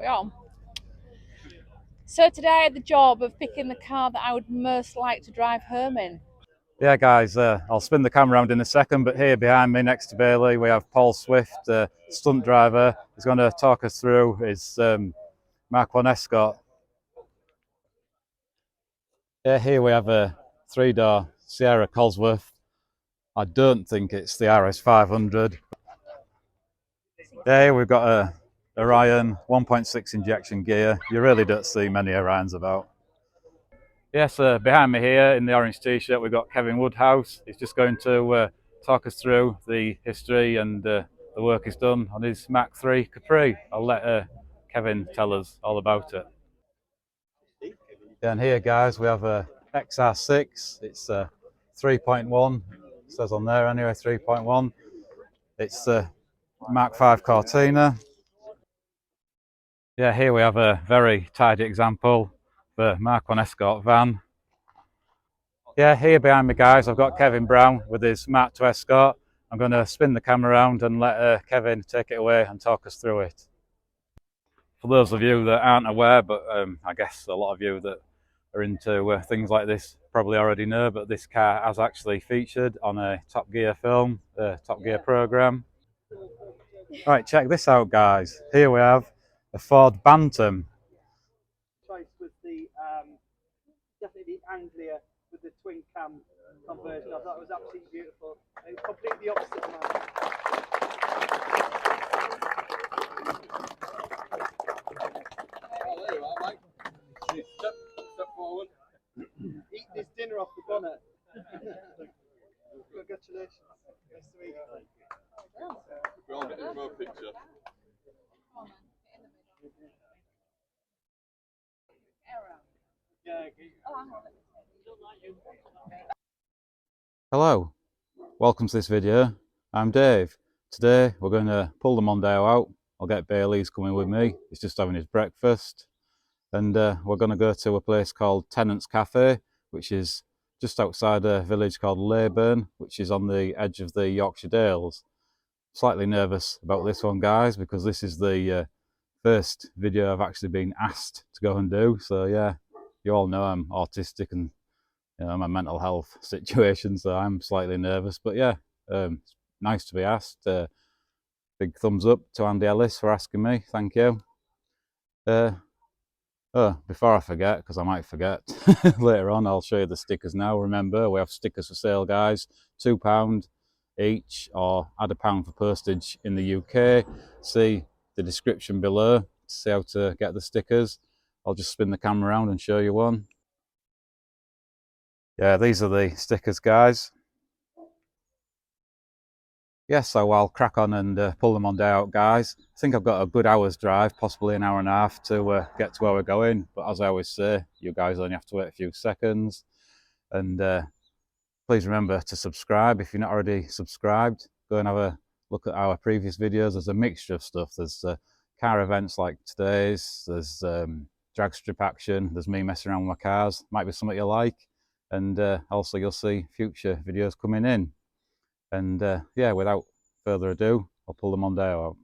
we on? So today I had the job of picking the car that I would most like to drive home in. Yeah, guys, I'll spin the camera around in a second, but here behind me, next to Bailey, we have Paul Swift, stunt driver. He's going to talk us through his Mark 1 Escort. Yeah, here we have a 3-door Sierra Cosworth. I don't think it's the RS500. There we've got a Orion 1.6 injection gear. You really don't see many Orions about. Yes, behind me here in the orange t-shirt we've got Kevin Woodhouse. He's just going to talk us through the history and the work he's done on his Mach 3 Capri. I'll let Kevin tell us all about it. And here, guys, we have a XR6. It's 3.1. It says on there anyway, 3.1. It's the Mark 5 Cortina. Yeah, here we have a very tidy example of a Mark 1 Escort van. Yeah, here behind me, guys, I've got Kevin Brown with his Mark 2 Escort. I'm going to spin the camera around and let Kevin take it away and talk us through it. For those of you that aren't aware, but I guess a lot of you that are into things like this probably already know, but this car has actually featured on a Top Gear film, the Top Gear programme. Right, check this out, guys. Here we have a Ford Bantam. Choice with the definitely the Anglia with the twin cam conversion. I thought it was absolutely beautiful. It's completely opposite of mine. Oh, there you are, Mike. Step forward. Eat this dinner off the bonnet. Congratulations. Nice to meet you. We're all getting a picture. Hello, welcome to this video. I'm Dave. Today we're going to pull the Mondeo out. I'll get Bailey's coming with me. He's just having his breakfast. And we're going to go to a place called Tennants Cafe, which is just outside a village called Leyburn, which is on the edge of the Yorkshire Dales. Slightly nervous about this one, guys, because this is the first video I've actually been asked to go and do. So yeah, you all know I'm autistic and my mental health situation, so I'm slightly nervous. But yeah, it's nice to be asked. Big thumbs up to Andy Ellis for asking me. Thank you. Oh, before I forget, because I might forget later on, I'll show you the stickers now. Remember, we have stickers for sale, guys. £2 each, or add £1 for postage in the UK. See the description below to see how to get the stickers. I'll just spin the camera around and show you one. Yeah, these are the stickers, guys. Yeah, so I'll crack on and pull them on out, guys. I think I've got a good hour's drive, possibly an hour and a half to get to where we're going. But as I always say, you guys only have to wait a few seconds. And please remember to subscribe if you're not already subscribed. Go and have a look at our previous videos. There's a mixture of stuff. There's car events like today's. There's drag strip action. There's me messing around with my cars. Might be something you like. And also you'll see future videos coming in. And yeah, without further ado, I'll pull the Mondeo out.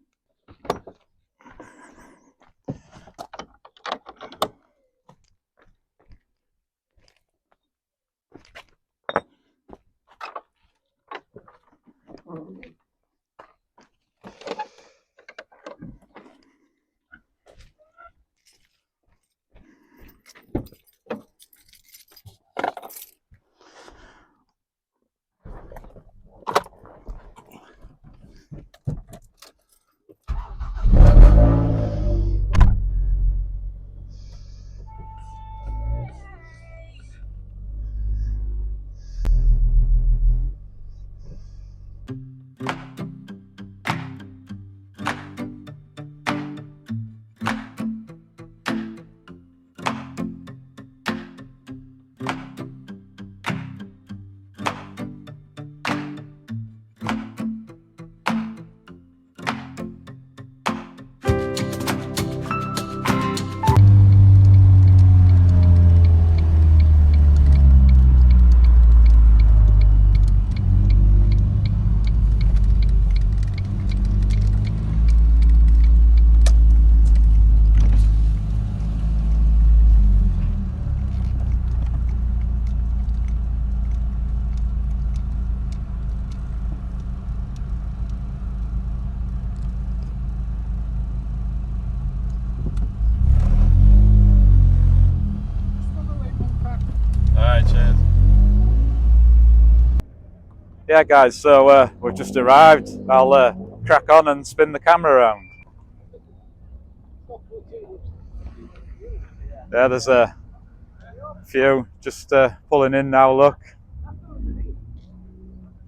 Yeah guys, so we've just arrived. I'll crack on and spin the camera around. Yeah, there's a few just pulling in now, look.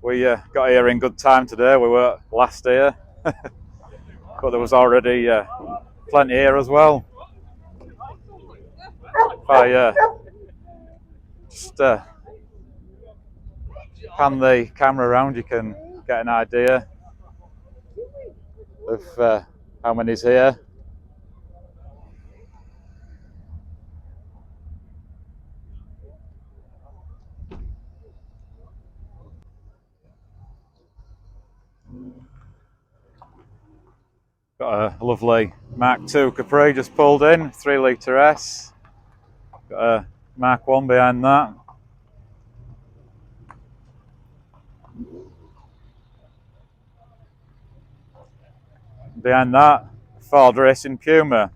We got here in good time today, we were last here. But there was already plenty here as well. If I just pan the camera around, you can get an idea of how many's here. Got a lovely Mark II Capri just pulled in, 3 litre S. Got a Mark 1 behind that. Behind that, Ford Racing Puma.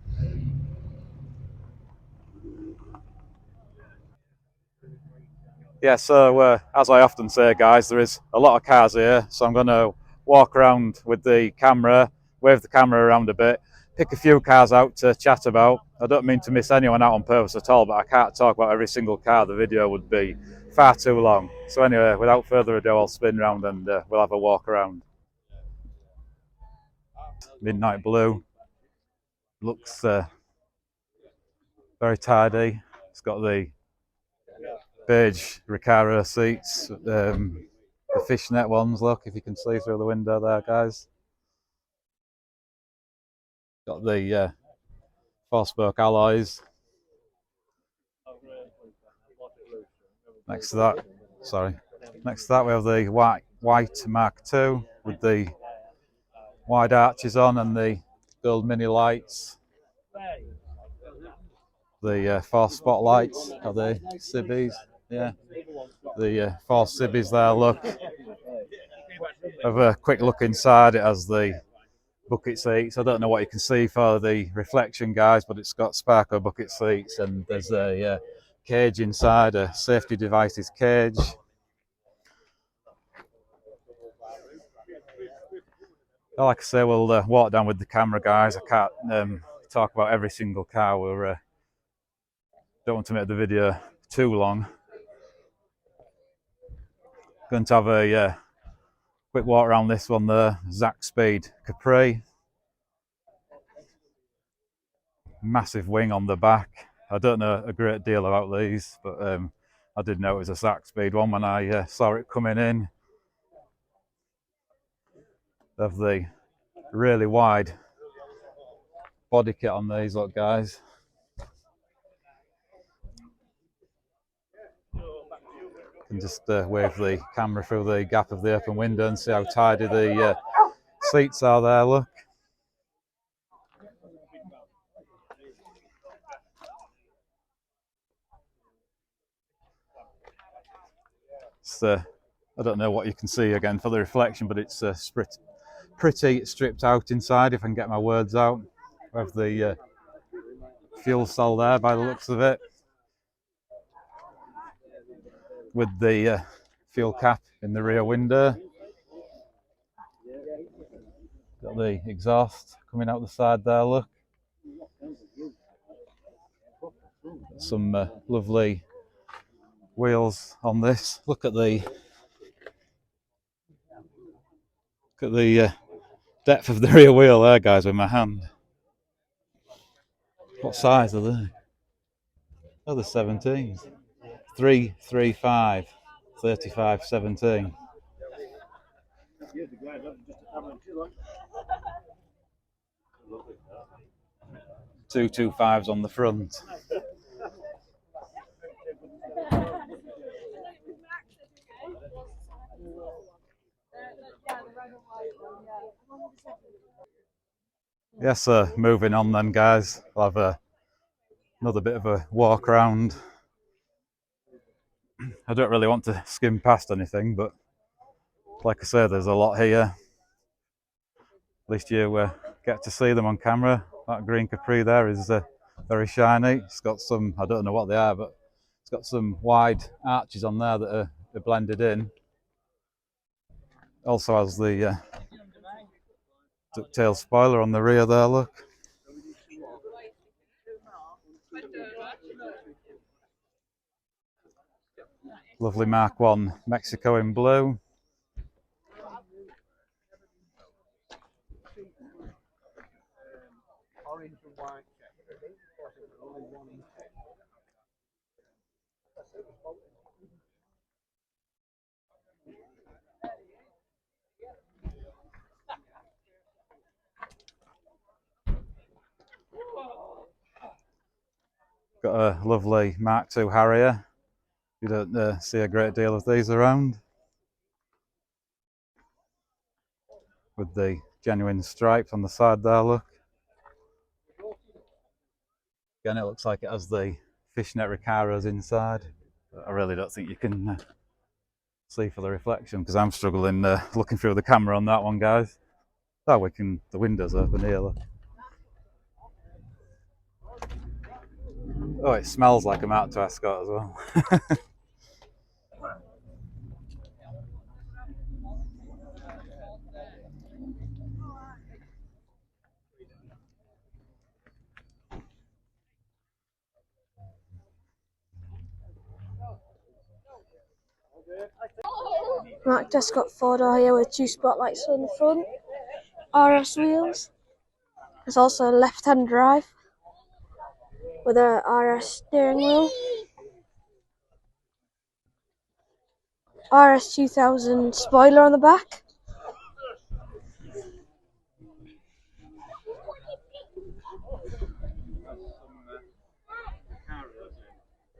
Yeah, so as I often say guys, there is a lot of cars here, so I'm going to walk around with the camera, wave the camera around a bit, pick a few cars out to chat about. I don't mean to miss anyone out on purpose at all, but I can't talk about every single car, the video would be far too long. So anyway, without further ado, I'll spin round and we'll have a walk around. Midnight blue, looks very tidy. It's got the beige Recaro seats, the fishnet ones, look, if you can see through the window there guys. Got the 4-spoke alloys. Next to that we have the white Mark II with the wide arches on and the gold mini lights. The 4 spotlights, are they Sibbies? Yeah, the 4 Sibbies there, look. Have a quick look inside, it has the bucket seats. I don't know what you can see for the reflection guys, but it's got Sparko bucket seats and there's a cage inside, a safety devices cage. Like I say, we'll walk down with the camera guys. I can't talk about every single car. We don't want to make the video too long. Going to have a quick walk around this one there, Zach Speed Capri. Massive wing on the back. I don't know a great deal about these, but I did know it was a Zach Speed one when I saw it coming in. They have the really wide body kit on these, look guys. Can just wave the camera through the gap of the open window and see how tidy the seats are there, look. I don't know what you can see again for the reflection, but it's pretty stripped out inside, if I can get my words out. We have the fuel cell there by the looks of it, with the fuel cap in the rear window. Got the exhaust coming out the side there, look. Some lovely wheels on this. Look at the depth of the rear wheel there, guys, with my hand. What size are they? Oh, they're 17s. 335, 35, 17. 225s on the front. Yes, moving on then, guys. I'll have another bit of a walk around. I don't really want to skim past anything, but like I say, there's a lot here. At least you get to see them on camera. That green Capri there is very shiny. It's got some, I don't know what they are, but it's got some wide arches on there that are blended in. Also has the ducktail spoiler on the rear there, look. Lovely Mark 1 Mexico in blue. Orange and white. Got a lovely Mark 2 Harrier. You don't see a great deal of these around. With the genuine stripes on the side there, look. Again, it looks like it has the fishnet Recaros inside. But I really don't think you can see for the reflection because I'm struggling looking through the camera on that one, guys. Oh, the window's open here, look. Oh, it smells like a Mark 2 Escort as well. Mark just got 4-door here with 2 spotlights on the front, RS wheels. There's also a left-hand drive with a RS steering wheel. RS 2000 spoiler on the back.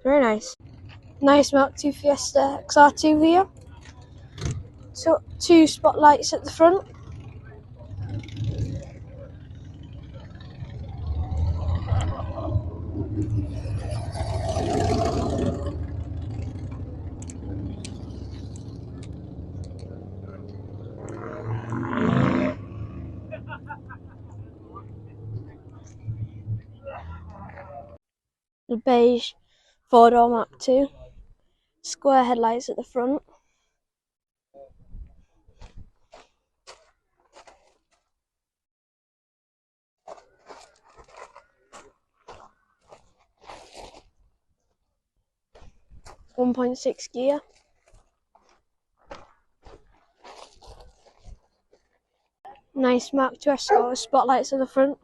Very nice. Nice Mark 2 Fiesta XR2 here. So 2 spotlights at the front. The beige 4-door Mark 2. Square headlights at the front. .6 gear. Nice Mark 2 Escort with spotlights at the front.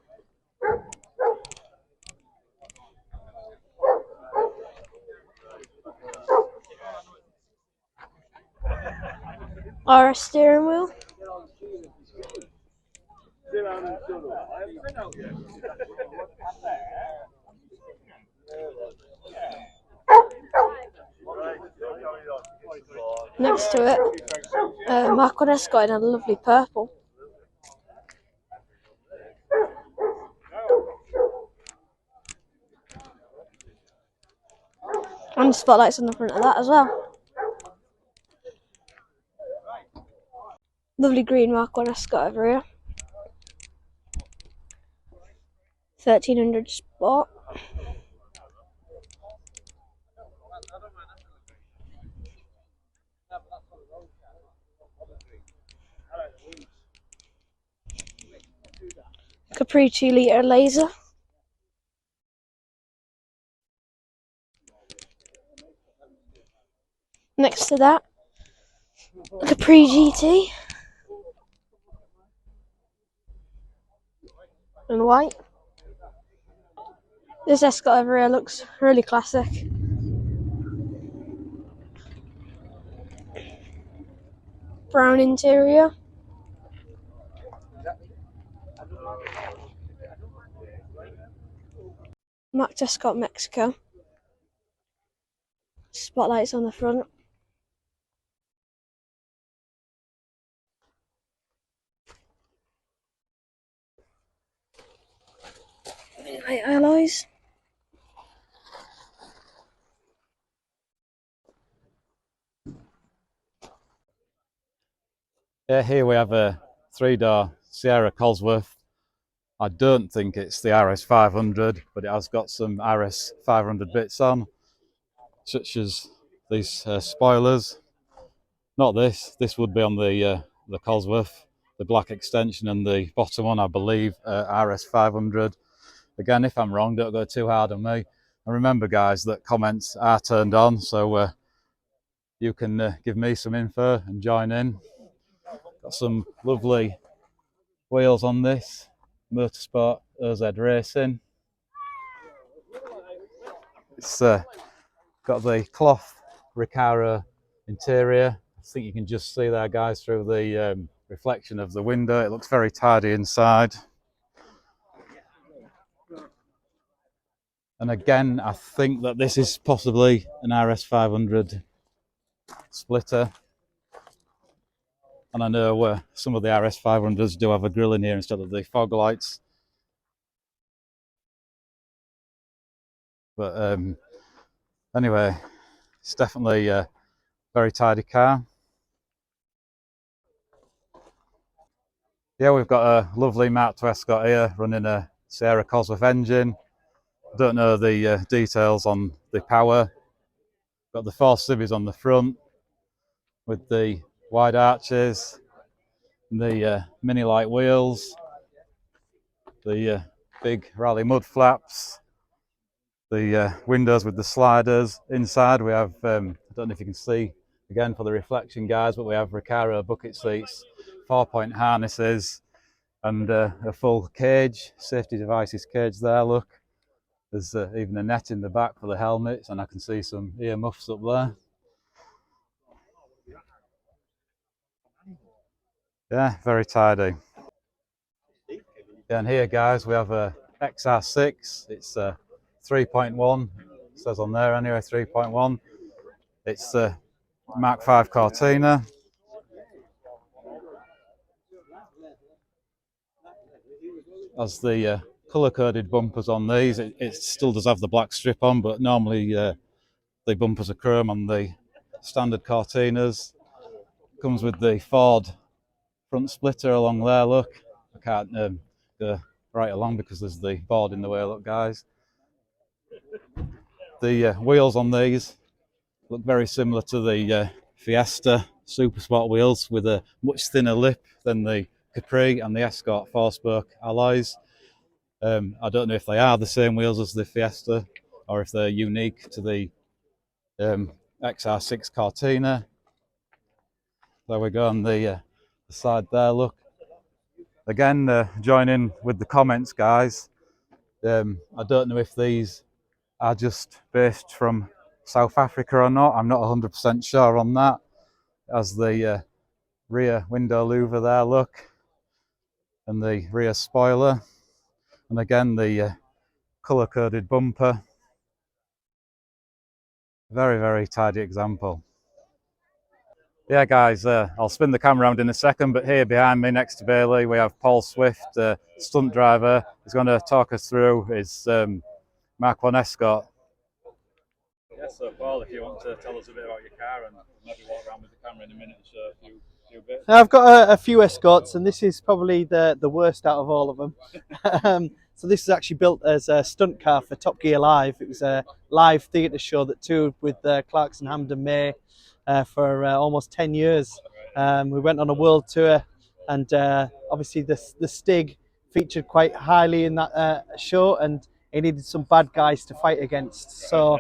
RS steering wheel. Next to it, Mark 1 Escort in a lovely purple. And spotlights on the front of that as well. Lovely green Mark 1 Escort over here. 1300 Sport. Capri 2-litre laser. Next to that, Capri GT in white. This Escort over here looks really classic. Brown interior. Mark 2 Escort Mexico. Spotlights on the front. White alloys. Yeah, here we have a 3-door Sierra Cosworth. I don't think it's the RS 500, but it has got some RS 500 bits on, such as these spoilers. Not this. This would be on the the Cosworth, the black extension, and the bottom one, I believe, RS 500. Again, if I'm wrong, don't go too hard on me. And remember, guys, that comments are turned on, so you can give me some info and join in. Got some lovely wheels on this Motorsport OZ Racing. It's got the cloth Recaro interior. I think you can just see there, guys, through the reflection of the window. It looks very tidy inside. And again, I think that this is possibly an RS 500 splitter. And I know some of the RS 500s do have a grille in here instead of the fog lights. But anyway, it's definitely a very tidy car. Yeah, we've got a lovely Mark II Escort here running a Sierra Cosworth engine. Don't know the details on the power. Got the 4 civvies on the front with the wide arches, and the mini light wheels, the big rally mud flaps, the windows with the sliders. Inside we have, I don't know if you can see again for the reflection, guys, but we have Recaro bucket seats, 4-point harnesses, and a full cage, safety devices cage there, look. There's even a net in the back for the helmets, and I can see some ear muffs up there. Yeah, very tidy. Yeah, and here, guys, we have a XR6. It's 3.1, it says on there anyway, 3.1. It's the Mark V Cortina. As the colour-coded bumpers on these, it still does have the black strip on, but normally the bumpers are chrome on the standard Cortinas. Comes with the Ford front splitter along there, look. I can't go right along because there's the board in the way, look, guys. The wheels on these look very similar to the Fiesta Super Sport wheels, with a much thinner lip than the Capri and the Escort 4-spoke alloys. I don't know if they are the same wheels as the Fiesta or if they're unique to the XR6 Cortina. There we go on the side there, look. Again, join in with the comments, guys. I don't know if these are just based from South Africa or not. I'm not 100% sure on that. As the rear window louver there, look, and the rear spoiler, and again the colour-coded bumper. Very, very tidy example. Yeah, guys, I'll spin the camera around in a second, but here behind me next to Bailey we have Paul Swift, stunt driver. He's going to talk us through his Mark I Escort. Yeah, so Paul, if you want to tell us a bit about your car and maybe walk around with the camera in a minute and show a few bits. I've got a few Escorts, and this is probably the worst out of all of them. So this is actually built as a stunt car for Top Gear Live. It was a live theatre show that toured with Clarkson Hamden May for almost 10 years. We went on a world tour, and obviously the Stig featured quite highly in that show, and he needed some bad guys to fight against. So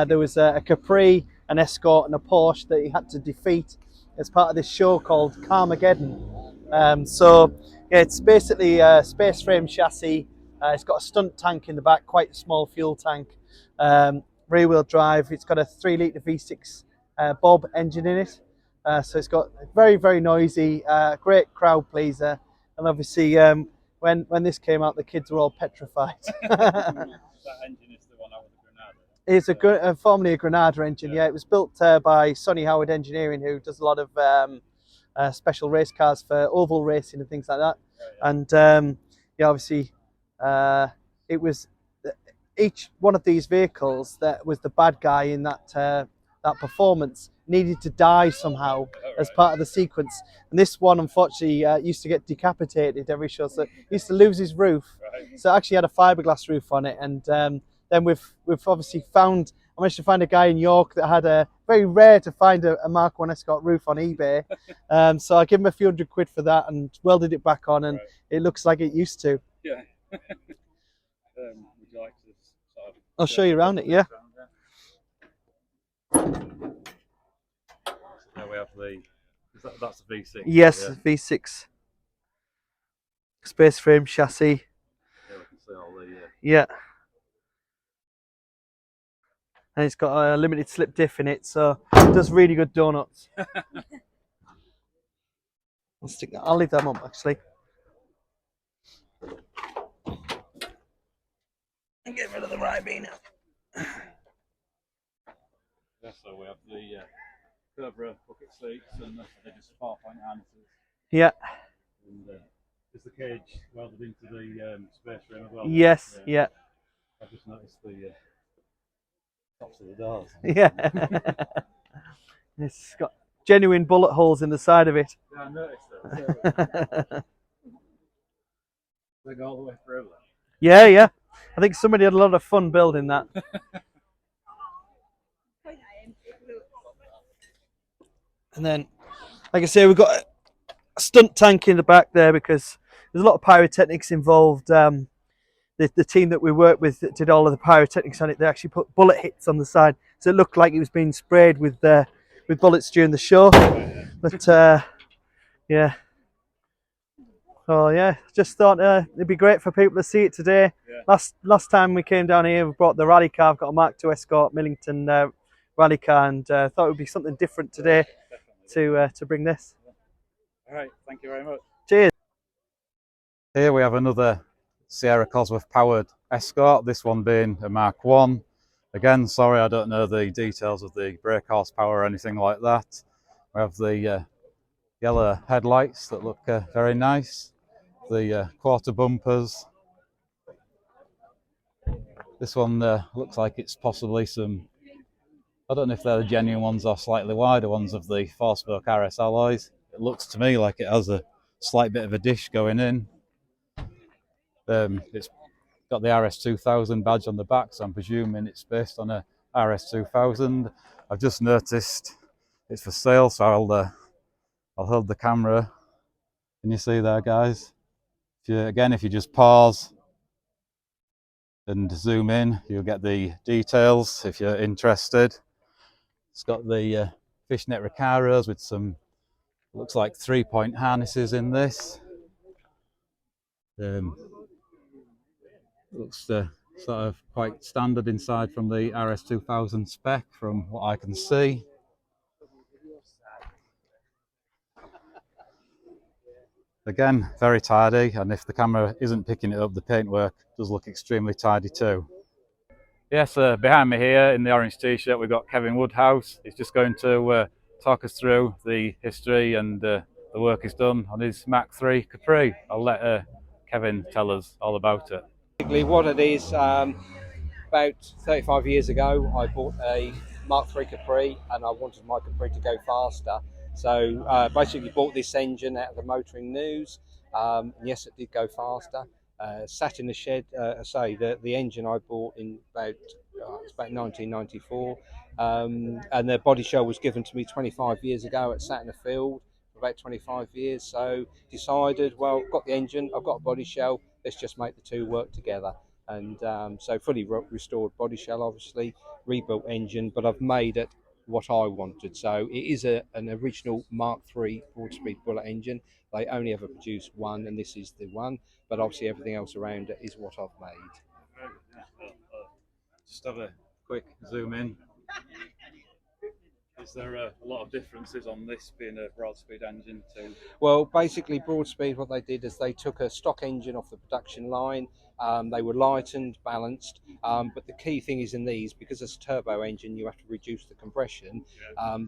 there was a Capri, an Escort, and a Porsche that he had to defeat as part of this show called Carmageddon. So yeah, it's basically a space frame chassis. It's got a stunt tank in the back, quite a small fuel tank. Rear wheel drive. It's got a 3-litre V6 Bob engine in it. So it's got very, very noisy, great crowd pleaser. And obviously when this came out, the kids were all petrified. That engine is the one out with the Granada. It's formerly a Granada engine, yeah. It was built by Sonny Howard Engineering, who does a lot of special race cars for oval racing and things like that. And yeah, obviously it was each one of these vehicles that was the bad guy in that performance needed to die somehow as part of the sequence. And this one, unfortunately, used to get decapitated every show, so he used to lose his roof. So it actually had a fiberglass roof on it. And then we've obviously I managed to find a guy in York that had a very rare to find a Mark 1 Escort roof on eBay. So I gave him a few £100 for that and welded it back on, and it looks like it used to. Yeah. Would you like to sort of I'll show you around it, yeah. There we have that's the V6. Yes, Yeah. V6 space frame chassis. Yeah, we can see all the Yeah. And it's got a limited slip diff in it, so it does really good donuts. I'll leave them up actually. And get rid of the Ribena. Yeah, so we have the Cobra bucket seats, and they're just 4-point harnesses. Yeah. And is the cage welded into the space frame as well? Yes, yeah. I've just noticed the tops of the doors. Yeah. It's got genuine bullet holes in the side of it. Yeah, I noticed that. They go all the way through that. Yeah, yeah. I think somebody had a lot of fun building that. And then, like I say, we've got a stunt tank in the back there because there's a lot of pyrotechnics involved. The team that we worked with that did all of the pyrotechnics on it, they actually put bullet hits on the side, so it looked like it was being sprayed with bullets during the show. But yeah. Oh yeah, just thought it'd be great for people to see it today. Yeah. Last time we came down here, we brought the rally car. I've got a Mark II Escort Millington rally car, and thought it would be something different today to bring this. All right, thank you very much. Cheers. Here we have another Sierra Cosworth powered Escort, this one being a Mark 1. Again, sorry, I don't know the details of the brake horsepower or anything like that. We have the yellow headlights that look very nice, the quarter bumpers. This one looks like it's possibly some, I don't know if they're the genuine ones or slightly wider ones of the 4-spoke RS alloys. It looks to me like it has a slight bit of a dish going in. It's got the RS2000 badge on the back, so I'm presuming it's based on a RS2000. I've just noticed it's for sale, so I'll hold the camera. Can you see there, guys? If you just pause and zoom in, you'll get the details if you're interested. It's got the fishnet Recaros with some, looks like 3-point harnesses in this. Looks sort of quite standard inside from the RS2000 spec from what I can see. Again, very tidy, and if the camera isn't picking it up, the paintwork does look extremely tidy too. Yes, behind me here in the orange t-shirt we've got Kevin Woodhouse. He's just going to talk us through the history and the work he's done on his Mark III Capri. I'll let Kevin tell us all about it. Basically what it is, about 35 years ago I bought a Mark III Capri and I wanted my Capri to go faster. So basically bought this engine out of the Motoring News. Yes, it did go faster. Sat in the shed, the engine I bought in about 1994, and the body shell was given to me 25 years ago. It sat in the field for about 25 years, so decided, well, got the engine, I've got a body shell, let's just make the two work together. And so fully restored body shell, obviously, rebuilt engine, but I've made it what I wanted. So it is an original Mark III broad-speed bullet engine. They only ever produce one, and this is the one, but obviously everything else around it is what I've made. Just have a quick zoom in. Is there a lot of differences on this being a broad-speed engine too? Well, basically broad-speed, what they did is they took a stock engine off the production line. They were lightened, balanced, but the key thing is in these, because it's a turbo engine, you have to reduce the compression.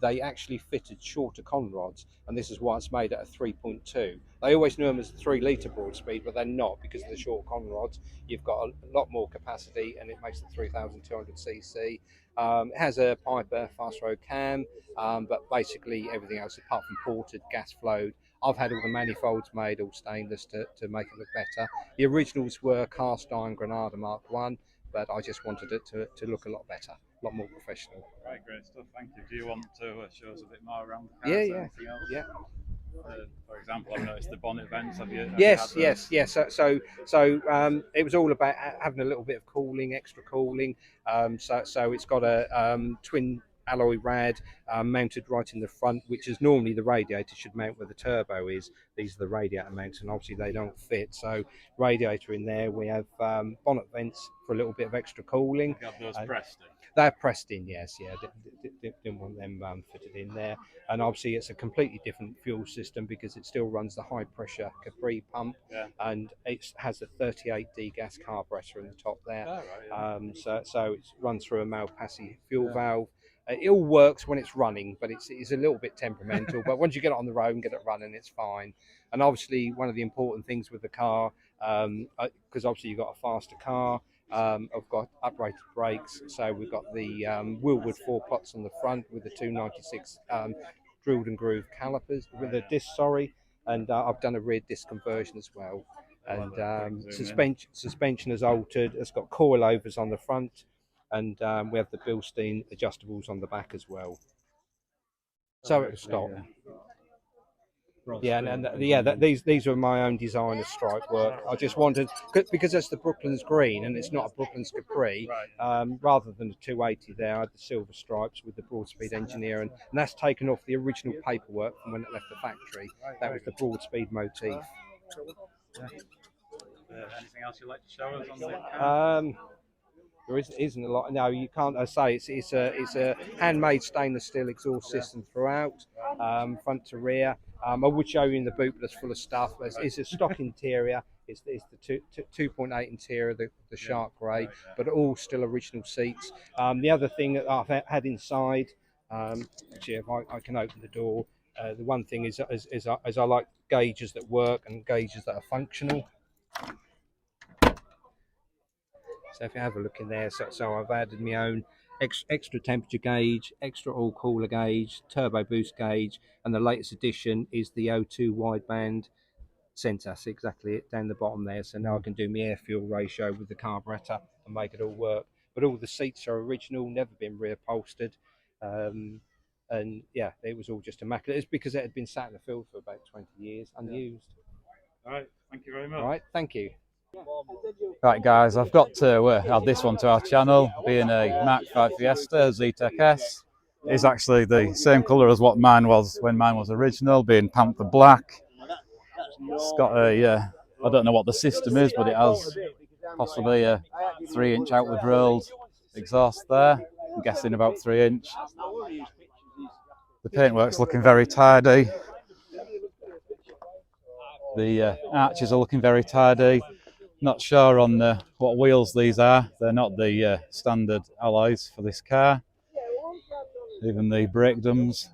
They actually fitted shorter conrods, and this is why it's made at a 3.2. They always knew them as 3-litre broad-speed, but they're not because of the short conrods. You've got a lot more capacity, and it makes it 3,200cc. It has a Piper fast road cam, but basically everything else apart from ported, gas flowed. I've had all the manifolds made all stainless to make it look better. The originals were cast iron Granada Mark 1, but I just wanted it to look a lot better, a lot more professional. Right, great stuff. Thank you. Do you want to show us a bit more around the car? Yeah, Is yeah, there anything else? yeah. For example, I've noticed the bonnet vents. Have you Yes, had yes, those? yes. It was all about having a little bit of cooling, extra cooling. So it's got a twin alloy rad mounted right in the front, which is normally the radiator should mount where the turbo is. These are the radiator mounts, and obviously they don't fit. So radiator in there. We have bonnet vents for a little bit of extra cooling. You have those pressed in? They're pressed in, yes, yeah. Didn't want them fitted in there. And obviously, it's a completely different fuel system because it still runs the high pressure Capri pump, and it has a 38D gas carburetor in the top there. Oh, right, yeah. So it runs through a Malpassi fuel valve. It all works when it's running, but it's a little bit temperamental. But once you get it on the road and get it running, it's fine. And obviously, one of the important things with the car, because obviously you've got a faster car. I've got uprated brakes, so we've got the Willwood 4 pots on the front with the 296 drilled and grooved calipers with the disc, and I've done a rear disc conversion as well. And suspension is altered. It's got coilovers on the front, and we have the Bilstein adjustables on the back as well. So it will stop. Yeah, these are my own design of stripe work. I just wanted, because that's the Brooklands green and it's not a Brooklands Capri, rather than the 280 there, I had the silver stripes with the Broadspeed engineer, and that's taken off the original paperwork from when it left the factory. That was the Broadspeed motif. Anything else you'd like to show us on the car? There isn't a lot. No, you can't. I say it's a handmade stainless steel exhaust system throughout, front to rear. I would show you in the boot, but it's full of stuff. It's a stock interior. It's the 2.8 interior, the shark grey, but all still original seats. The other thing that I've had inside, actually, if I can open the door, the one thing is I like gauges that work and gauges that are functional. So if you have a look in there, so I've added my own extra temperature gauge, extra oil cooler gauge, turbo boost gauge, and the latest addition is the O2 wideband sensor. That's exactly it down the bottom there. So now I can do my air fuel ratio with the carburetor and make it all work. But all the seats are original, never been reupholstered. And yeah, it was all just immaculate. It's because it had been sat in the field for about 20 years, unused. All right, thank you very much. All right, thank you. Right guys, I've got to add this one to our channel, being a Mark 5 Fiesta Zetec S. It's actually the same colour as what mine was when mine was original, being Panther Black. It's got a, I don't know what the system is, but it has possibly a 3-inch outward rolled exhaust there. I'm guessing about 3-inch. The paintwork's looking very tidy. The arches are looking very tidy. Not sure on what wheels these are. They're not the standard alloys for this car. Even the brake dums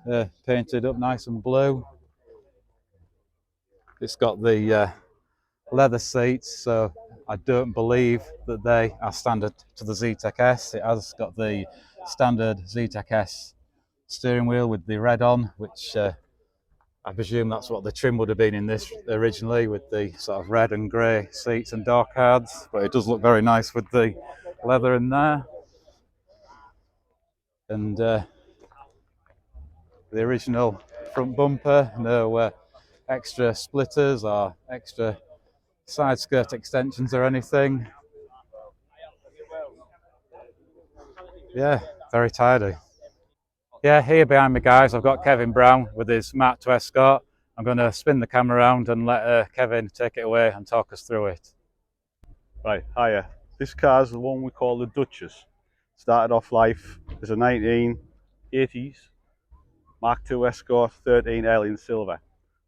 painted up nice and blue. It's got the leather seats, so I don't believe that they are standard to the Zetec S. It has got the standard Zetec S steering wheel with the red on, which I presume that's what the trim would have been in this originally, with the sort of red and grey seats and door cards. But it does look very nice with the leather in there. And the original front bumper, no extra splitters or extra side skirt extensions or anything. Yeah, very tidy. Yeah, here behind me guys, I've got Kevin Brown with his Mark II Escort. I'm going to spin the camera around and let Kevin take it away and talk us through it. Right, hiya. This car is the one we call the Duchess. Started off life as a 1980s Mark II Escort 13L in silver.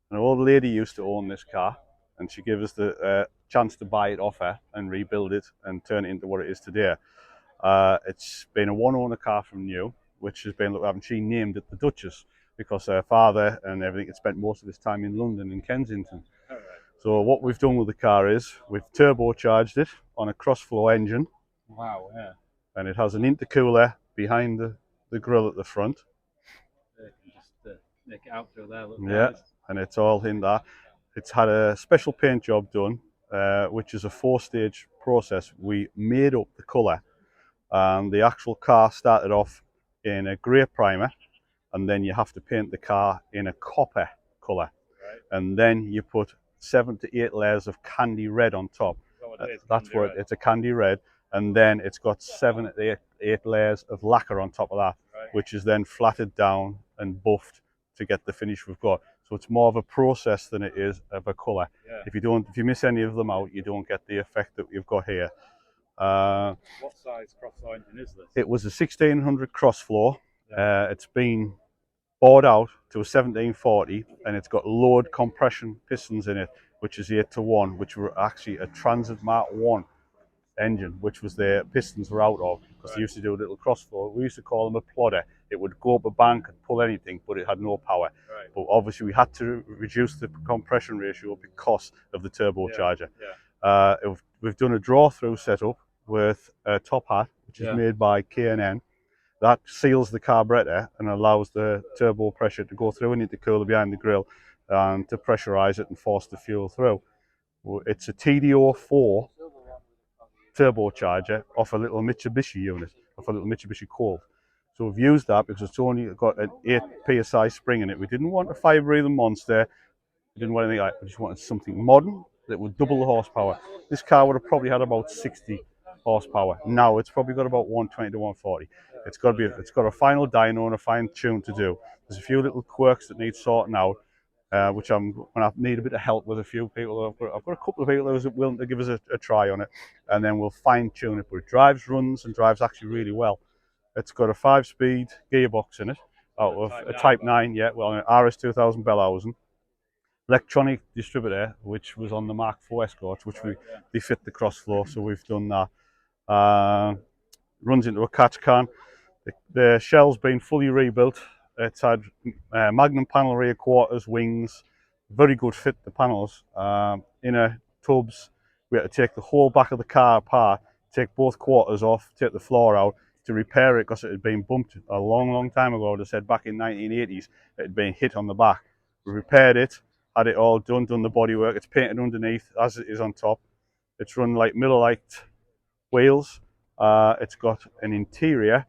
An old lady used to own this car, and she gave us the chance to buy it off her and rebuild it and turn it into what it is today. It's been a one-owner car from new, which has been, she named it the Duchess because her father and everything had spent most of his time in London and Kensington. So what we've done with the car is we've turbocharged it on a cross-flow engine. Wow, yeah. And it has an intercooler behind the grille at the front. You can just make it out through there. Look, yeah, and it's all in there. It's had a special paint job done which is a 4-stage process. We made up the colour, and the actual car started off in a grey primer, and then you have to paint the car in a copper colour, and then you put 7 to 8 layers of candy red on top. That's what it's a candy red, and then it's got 7 to 8 layers of lacquer on top of that, which is then flatted down and buffed to get the finish we've got. So it's more of a process than it is of a colour. If you miss any of them out, you don't get the effect that we've got here. What size cross-floor engine is this? It was a 1600 cross floor. It's been bored out to a 1740, and it's got load compression pistons in it, which is 8-to-1, which were actually a Transit Mark 1 engine, which was the pistons were out of, because they used to do a little cross floor. We used to call them a plodder. It would go up a bank and pull anything, but it had no power. But obviously we had to reduce the compression ratio because of the turbocharger. We've done a draw-through setup with a top hat, which is made by K&N. That seals the carburetor and allows the turbo pressure to go through an intercooler behind the grille and to pressurize it and force the fuel through. It's a TD04 turbocharger off a little Mitsubishi unit, off a little Mitsubishi Colt. So we've used that because it's only got an 8 psi spring in it. We didn't want a fire-breathing monster. We didn't want anything like that. We just wanted something modern that would double the horsepower. This car would have probably had about 60 horsepower. Now it's probably got about 120 to 140. It's got a final dyno and a fine tune to do. There's a few little quirks that need sorting out, which I'm going to need a bit of help with a few people. I've got a couple of people who are willing to give us a try on it, and then we'll fine tune it. But it runs actually really well. It's got a 5-speed gearbox in it, out of a Type 9, an RS2000 Bellhausen. Electronic distributor, which was on the Mark IV Escorts, which they fit the cross floor, so we've done that. Runs into a catch can. The shell's been fully rebuilt. It's had Magnum panel rear quarters, wings, very good fit, the panels. Inner tubs, we had to take the whole back of the car apart, take both quarters off, take the floor out to repair it, because it had been bumped a long time ago. They said back in 1980s it had been hit on the back. We repaired it, had it all done the bodywork. It's painted underneath as it is on top. It's run like Miller Lite wheels. It's got an interior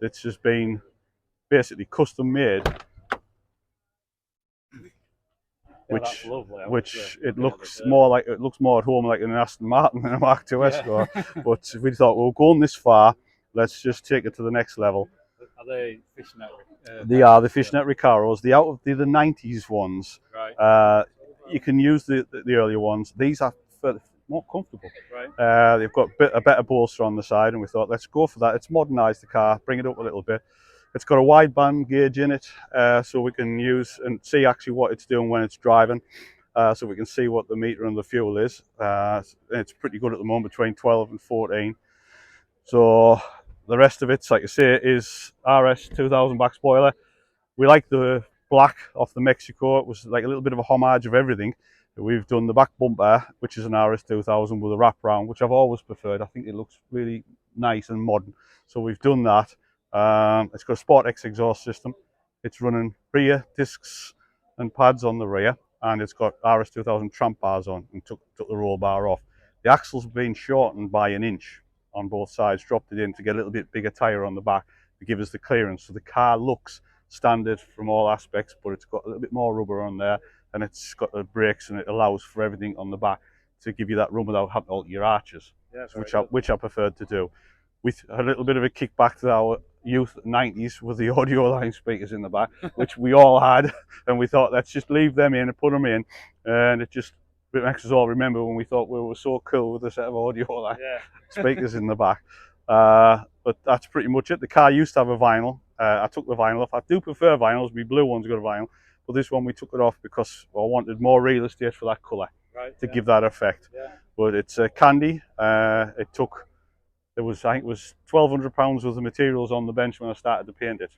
that's just been basically custom made, which it looks more at home like an Aston Martin than a Mark II Escort. But we thought, we're going this far, let's just take it to the next level. Are they fishnet? They are the fishnet Recaros. The 90s ones. Right. You can use the earlier ones. These are more comfortable. Right. They've got a better bolster on the side, and we thought, let's go for that. It's modernised the car, bring it up a little bit. It's got a wideband gauge in it, so we can use and see actually what it's doing when it's driving. So we can see what the meter and the fuel is. It's pretty good at the moment, between 12 and 14. So the rest of it, like I say, is RS2000 back spoiler. We like the black off the Mexico. It was like a little bit of a homage of everything. We've done the back bumper, which is an RS2000 with a wrap round, which I've always preferred. I think it looks really nice and modern. So we've done that. It's got a Sport X exhaust system. It's running rear discs and pads on the rear, and it's got RS2000 tramp bars on, and took the roll bar off. The axle's been shortened by 1 inch on both sides, dropped it in to get a little bit bigger tyre on the back to give us the clearance. So the car looks standard from all aspects, but it's got a little bit more rubber on there, and it's got the brakes, and it allows for everything on the back to give you that run without having to alter your arches, which I preferred to do. With a little bit of a kickback to our youth 90s with the audio line speakers in the back, which we all had, and we thought, let's just leave them in and put them in, and it makes us all remember when we thought we were so cool with a set of audio line speakers in the back. But that's pretty much it. The car used to have a vinyl. I took the vinyl off. I do prefer vinyls. My blue one's got a vinyl, but this one we took it off because I wanted more real estate for that colour, to give that effect. But it's a candy. I think it was 1,200 pounds worth of materials on the bench when I started to paint it,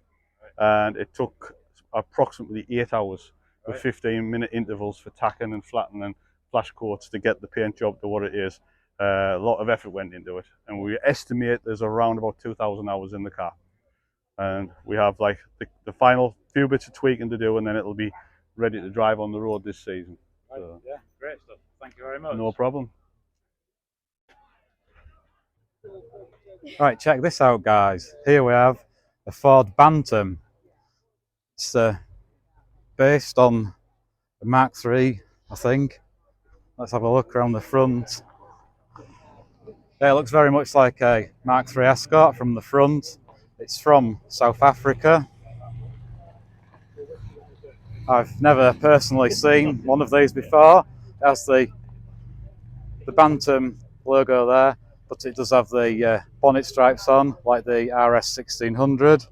and it took approximately 8 hours with 15-minute intervals for tacking and flattening and flash coats to get the paint job to what it is. A lot of effort went into it, and we estimate there's around about 2,000 hours in the car, and we have like the final few bits of tweaking to do, and then it'll be ready to drive on the road this season. So, yeah, great stuff. Thank you very much. No problem. Right, check this out, guys. Here we have a Ford Bantam. It's based on a Mark III, I think. Let's have a look around the front. Yeah, it looks very much like a Mark III Escort from the front. It's from South Africa. I've never personally seen one of these before. It has the Bantam logo there, but it does have the bonnet stripes on, like the RS 1600.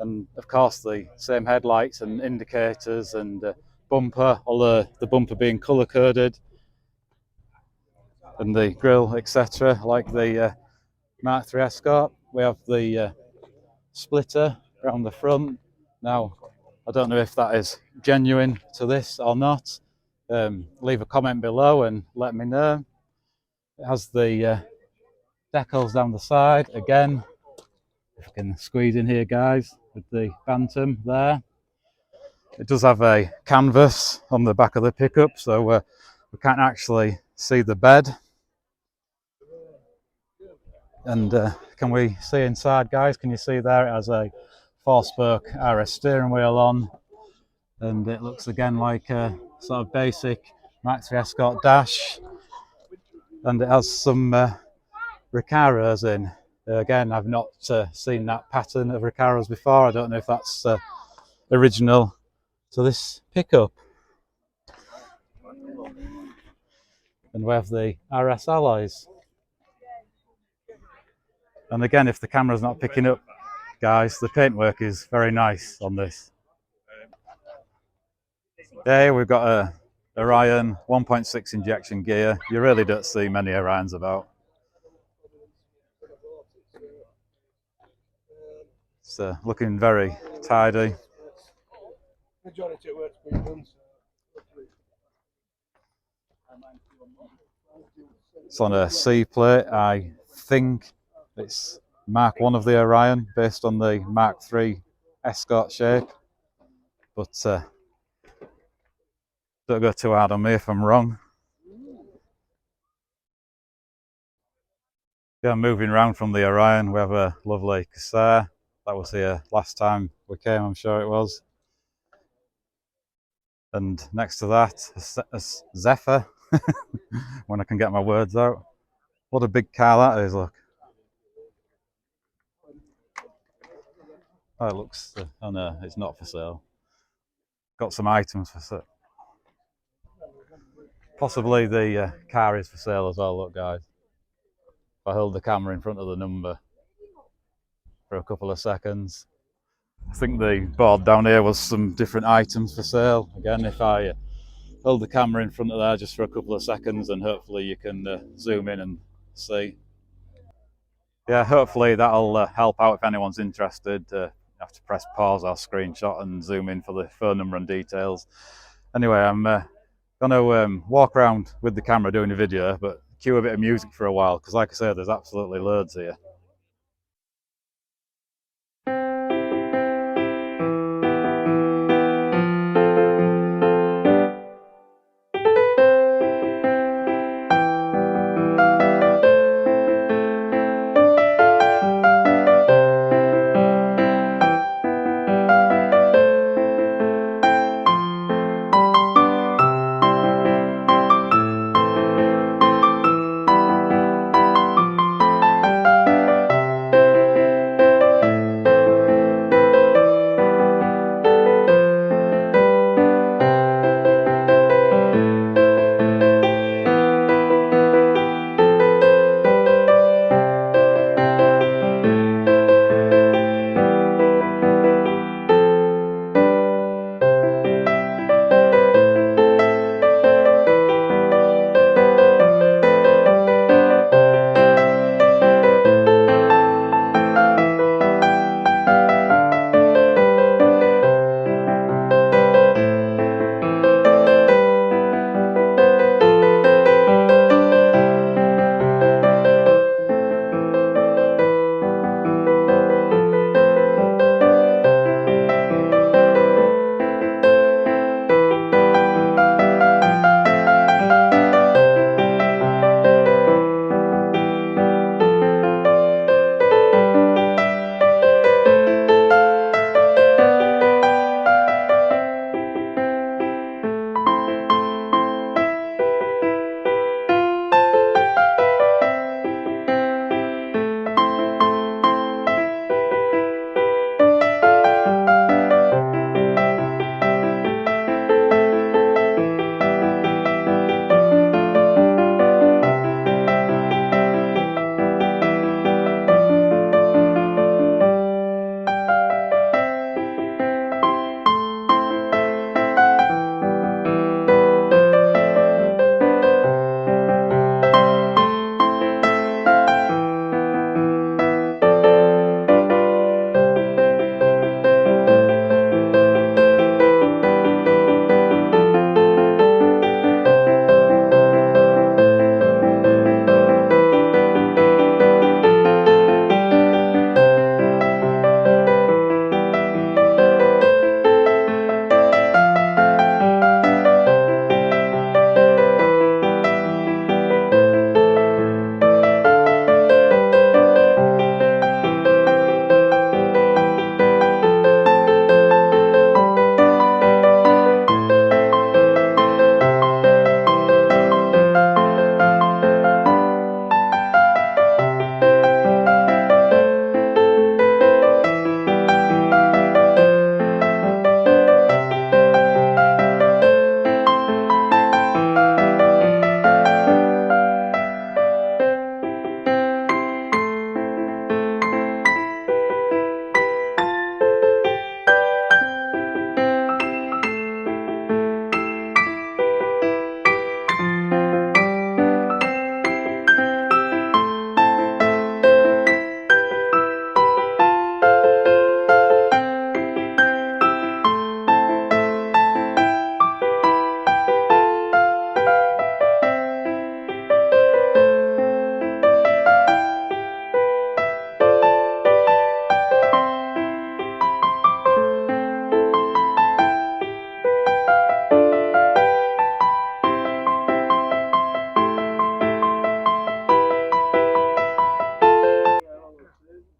And of course the same headlights and indicators and bumper, although the bumper being colour coded, and the grille, etc., like the Mark III Escort. We have the splitter around the front. Now, I don't know if that is genuine to this or not. Leave a comment below and let me know. It has the decals down the side again. If I can squeeze in here, guys, with the Bantam there. It does have a canvas on the back of the pickup, so we can't actually see the bed. And can we see inside, guys? Can you see there? It has a 4-spoke RS steering wheel on, and it looks again like a sort of basic Mark III Escort dash. And it has some Recaros in. Again, I've not seen that pattern of Recaros before. I don't know if that's original to this pickup. And we have the RS alloys. And again, if the camera's not picking up, guys, the paintwork is very nice on this. Yeah, we've got a Orion 1.6 injection gear. You really don't see many Orions about. It's looking very tidy. It's on a C plate. I think it's Mark 1 of the Orion, based on the Mark III Escort shape. But don't go too hard on me if I'm wrong. Yeah, moving around from the Orion, we have a lovely Corsair. That was here last time we came, I'm sure it was. And next to that, a Zephyr, when I can get my words out. What a big car that is, look. Oh, it looks, oh no, it's not for sale. Got some items for sale. Possibly the car is for sale as well, look, guys. If I hold the camera in front of the number for a couple of seconds. I think the board down here was some different items for sale. Again, if I hold the camera in front of there just for a couple of seconds, and hopefully you can zoom in and see. Yeah, hopefully that'll help out if anyone's interested. You have to press pause or screenshot and zoom in for the phone number and details. Anyway, I'm going to walk around with the camera doing a video, but cue a bit of music for a while, because like I say, there's absolutely loads here.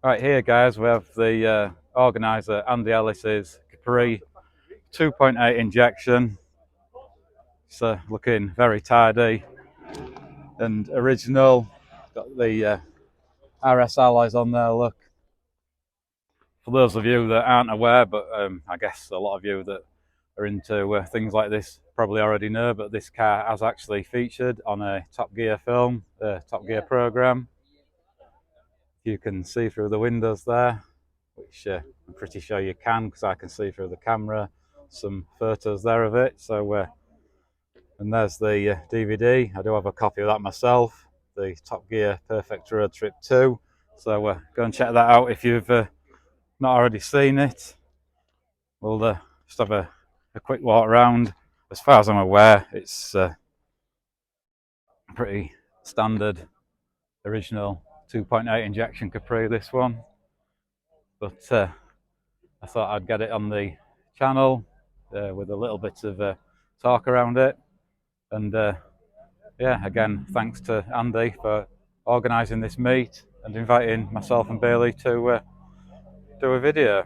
Right here, guys, we have the organiser Andy Ellis's Capri 2.8 injection. It's looking very tidy and original. Got the RS alloys on there, look. For those of you that aren't aware, but I guess a lot of you that are into things like this probably already know, but this car has actually featured on a Top Gear film, the Top Gear programme. You can see through the windows there, which I'm pretty sure you can, because I can see through the camera some photos there of it. So, and there's the DVD. I do have a copy of that myself, the Top Gear Perfect Road Trip 2. So go and check that out if you've not already seen it. We'll just have a quick walk around. As far as I'm aware, it's pretty standard, original 2.8 injection Capri, this one. But I thought I'd get it on the channel with a little bit of talk around it. And yeah, again, thanks to Andy for organising this meet and inviting myself and Bailey to do a video.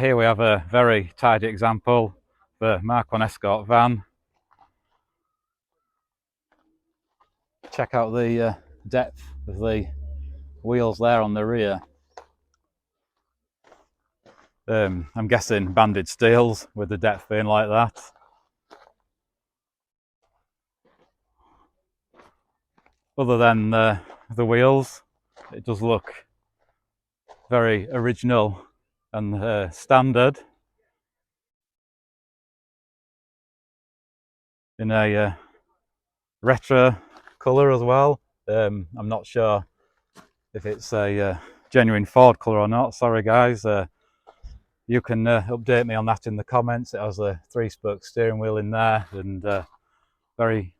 here we have a very tidy example of a Mark 1 Escort van. Check out the depth of the wheels there on the rear. I'm guessing banded steels with the depth being like that. Other than the wheels, it does look very original and standard in a retro colour as well. I'm not sure if it's a genuine Ford colour or not. Sorry guys, you can update me on that in the comments. It has a 3-spoke steering wheel in there and very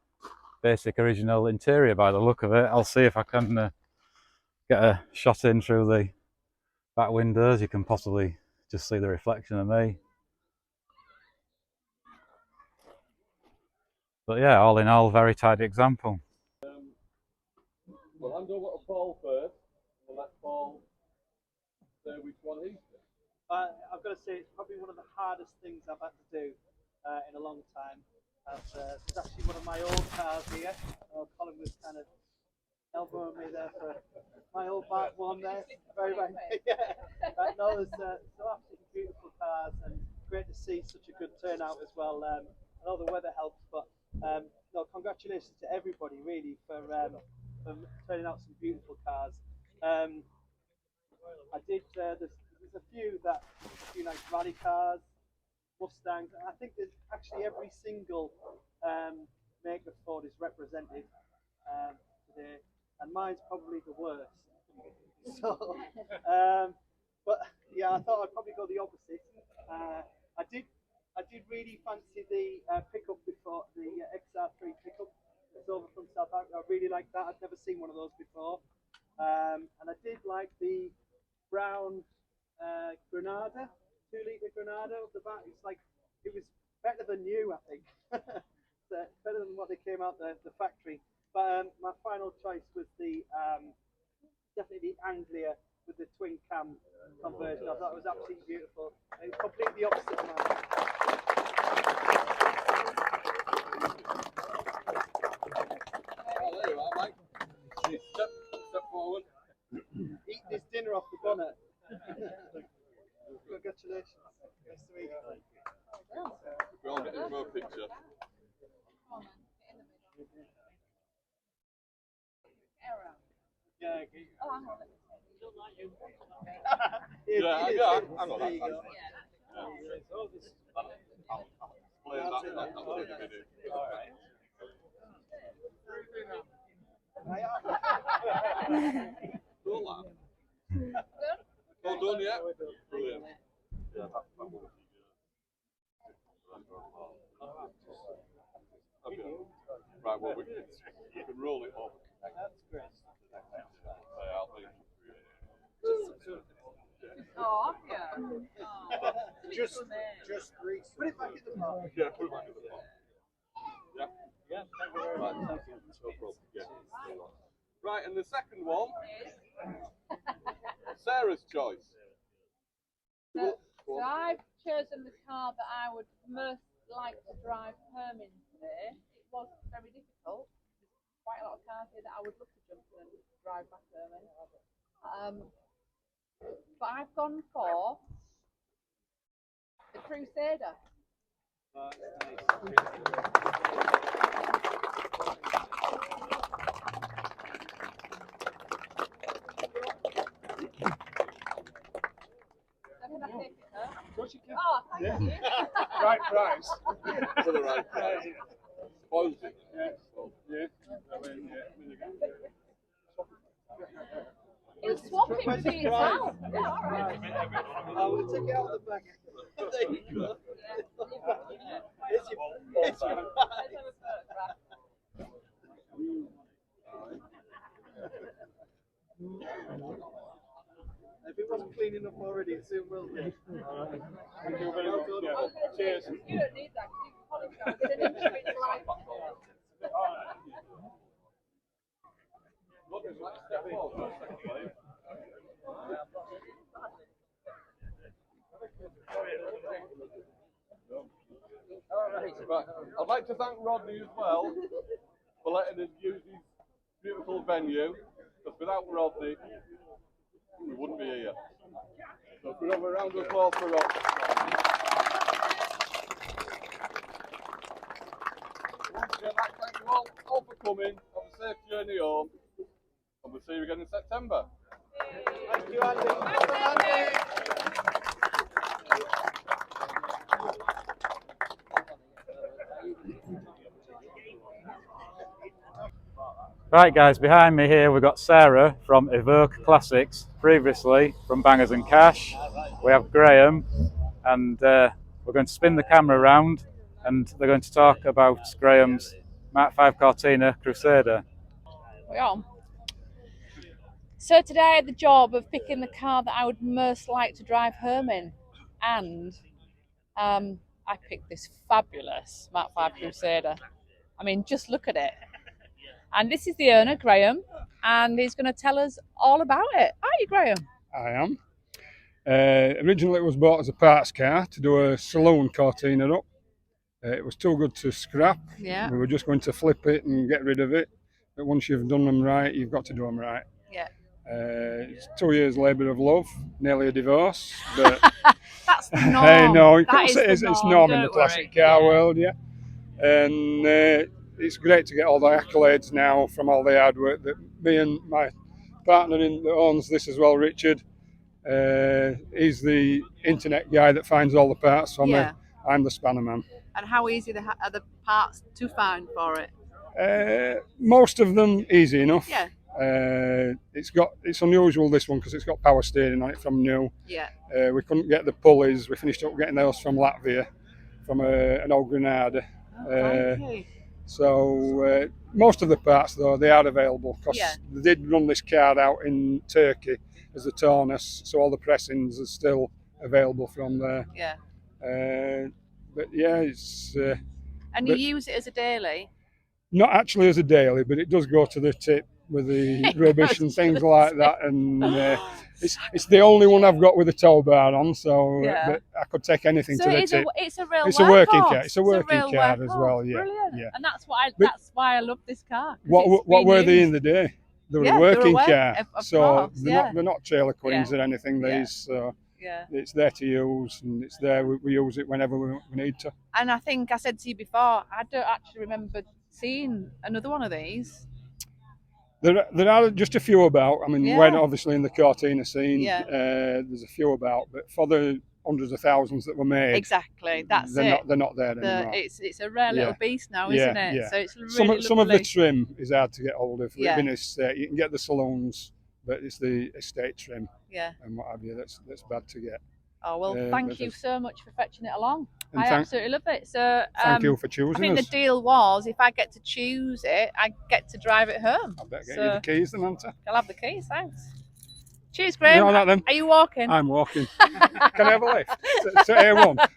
basic original interior by the look of it. I'll see if I can get a shot in through the back windows. You can possibly just see the reflection of me. But yeah, all in all, very tidy example. Well, I'm going to let Paul first. We'll let Paul say which one he's doing. I've got to say, it's probably one of the hardest things I've had to do in a long time. It's actually one of my old cars here. Colin was kind of elbowing me there for my old Mark 1 there. Very, very, yeah. No, there's some absolutely beautiful cars and great to see such a good turnout as well. I know the weather helps, but no, congratulations to everybody really for turning out some beautiful cars. I did. There's a few nice rally cars, Mustangs. I think there's actually every single make of Ford is represented today, and mine's probably the worst. So, but yeah, I thought I'd probably go the opposite. I did really fancy the pickup before, the XR3 pickup that's over from South Africa. I really like that. I'd never seen one of those before, and I did like the brown Granada, 2-litre Granada up the back. It's like, it was better than new, I think. Better than what they came out the factory. But my final choice was the definitely the Anglia with the twin cam conversion. I thought it was absolutely beautiful. It was completely opposite of mine. Oh, there you are, Mike. Step forward. Eat this dinner off the bonnet. Congratulations. Nice to meet you. We're all getting for a picture. Yeah, okay. Yeah, I know There you that. go. Explain that in the video. All right. Cool, that. All done yet? Brilliant. Yeah, that would be okay. Right, well, we can roll it over. That's great. I'll leave Oh, yeah. Just grease. Put it back in the pot. Yeah, put it back in the pot. Yeah? Yeah, thank you very much. Right, no problem. Yeah. Right, and the second one, Sarah's choice. So I've chosen the car that I would most like to drive home in today. It was very difficult. There's quite a lot of cars here that I would love to jump in and drive back home in. But I've gone for the Crusader. Oh, thank you. Right price. For the right price. Spoils it. Yeah. He'll swap it with me as well. Yeah, all right. I will take it out of the bag. There you go. It's your If it wasn't clean enough already, it soon will be. Thank you very much. Yeah. Cheers. You don't need that. It's an inch of its life. Right. I'd like to thank Rodney as well for letting us use his beautiful venue, because without Rodney, we wouldn't be here. So if we have a round of applause for Rodney. Once again, thank you all for coming. Have a safe journey home, and we'll see you again in September. Thank you, Andy. Andy. Right guys, behind me here we've got Sarah from Evoke Classics, previously from Bangers and Cash. We have Graham, and we're going to spin the camera around and they're going to talk about Graham's Mark 5 Cortina Crusader. We on. So today I had the job of picking the car that I would most like to drive home in, and I picked this fabulous Mark 5 Crusader. I mean, just look at it. And this is the owner, Graham, and he's going to tell us all about it. Aren't you, Graham? I am. Originally it was bought as a parts car to do a saloon Cortina up. It was too good to scrap. Yeah. We were just going to flip it and get rid of it. But once you've done them right, you've got to do them right. Yeah. It's 2 years labour of love, nearly a divorce. But that's the norm. Hey, no, of that course is it's norm in the classic car world, yeah. And it's great to get all the accolades now from all the hard work that me and my partner that owns this as well, Richard. He's the internet guy that finds all the parts for me. I'm the spanner man. And how easy are the parts to find for it? Most of them easy enough. Yeah. It's unusual, this one, because it's got power steering on it from new. Yeah. We couldn't get the pulleys. We finished up getting those from Latvia, from an old Granada. So most of the parts, though, they are available, because they did run this car out in Turkey as a Taunus, so all the pressings are still available from there. Yeah. But yeah, it's... and you use it as a daily? Not actually as a daily, but it does go to the tip with the rubbish and things like that, and it's the only one I've got with a tow bar on, so but I could take anything to the tip. It's a real working car. It's a working car as well, yeah. Brilliant. Yeah. And that's why I love this car. What were they in the day? They were a working car, so course, they're not trailer queens or anything. These, so it's there to use, and it's there. We use it whenever we need to. And I think I said to you before, I don't actually remember seeing another one of these. There are just a few about. I mean, we're not obviously in the Cortina scene. There's a few about, but for the hundreds of thousands that were made, exactly, that's they're not there anymore. It's a rare little beast now, isn't it? Yeah. So it's really some of the trim is hard to get hold of. Yeah. You can get the saloons, but it's the estate trim and what have you that's bad to get. Oh well, thank you so much for fetching it along. And I absolutely love it. So thank you for choosing I think us. the deal was, if I get to choose it, I get to drive it home. I better get you the keys then, Anta. I'll have the keys, thanks. Cheers, Graham. All right, then. Are you walking? I'm walking. Can I have a lift to A1?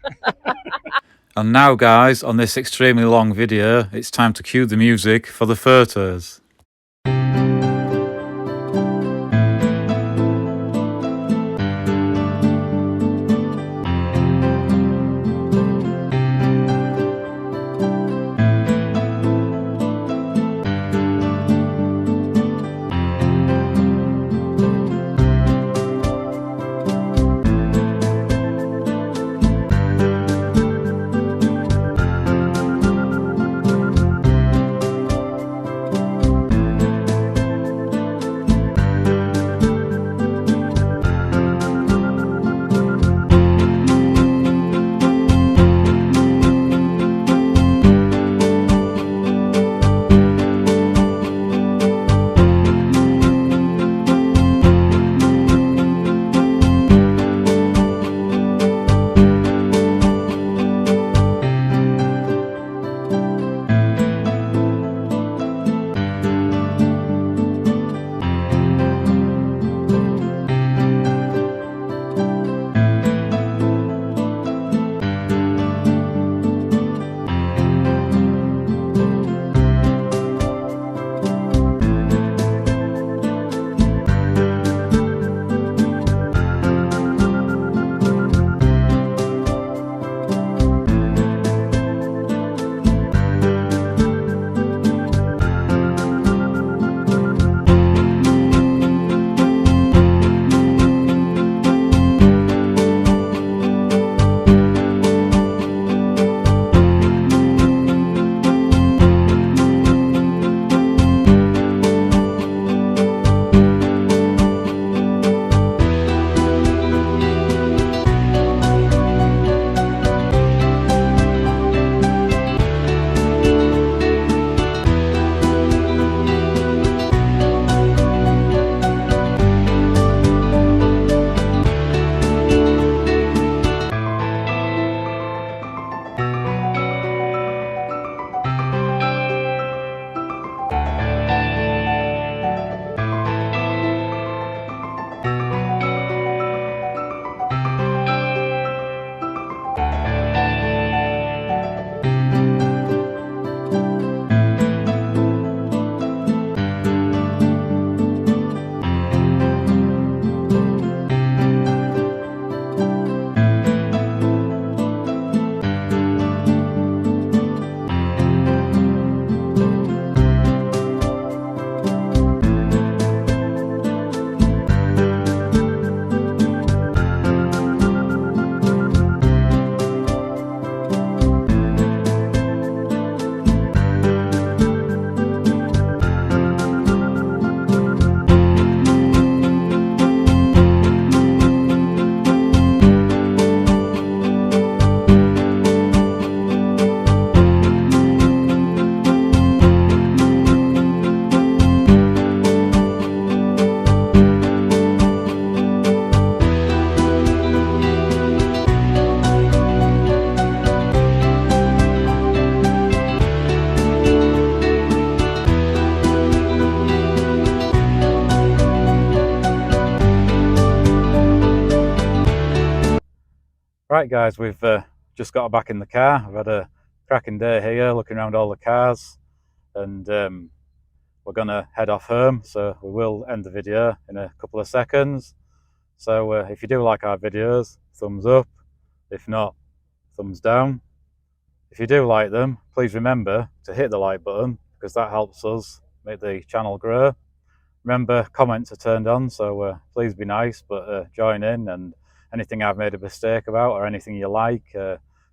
And now guys, on this extremely long video, it's time to cue the music for the photos. Right guys, we've just got back in the car. We've had a cracking day here looking around all the cars, and we're gonna head off home, so we will end the video in a couple of seconds. So if you do like our videos, thumbs up. If not, thumbs down. If you do like them, please remember to hit the like button, because that helps us make the channel grow. Remember, comments are turned on, so please be nice, but join in, and anything I've made a mistake about or anything you like,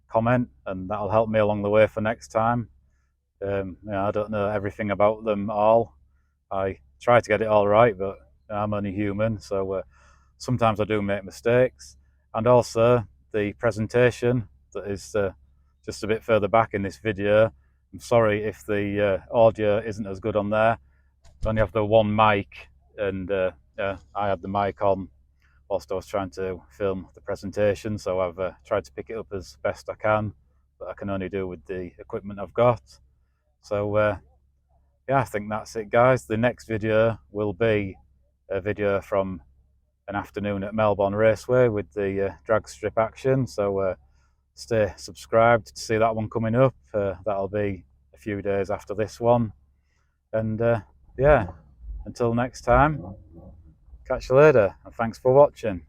comment, and that'll help me along the way for next time. You know, I don't know everything about them all. I try to get it all right, but I'm only human, so sometimes I do make mistakes. And also the presentation that is just a bit further back in this video, I'm sorry if the audio isn't as good on there. I only have the one mic, and yeah, I had the mic on whilst I was trying to film the presentation, so I've tried to pick it up as best I can, but I can only do with the equipment I've got. So yeah, I think that's it guys. The next video will be a video from an afternoon at Melbourne Raceway with the drag strip action, so stay subscribed to see that one coming up. That'll be a few days after this one, and yeah, until next time, catch you later, and thanks for watching.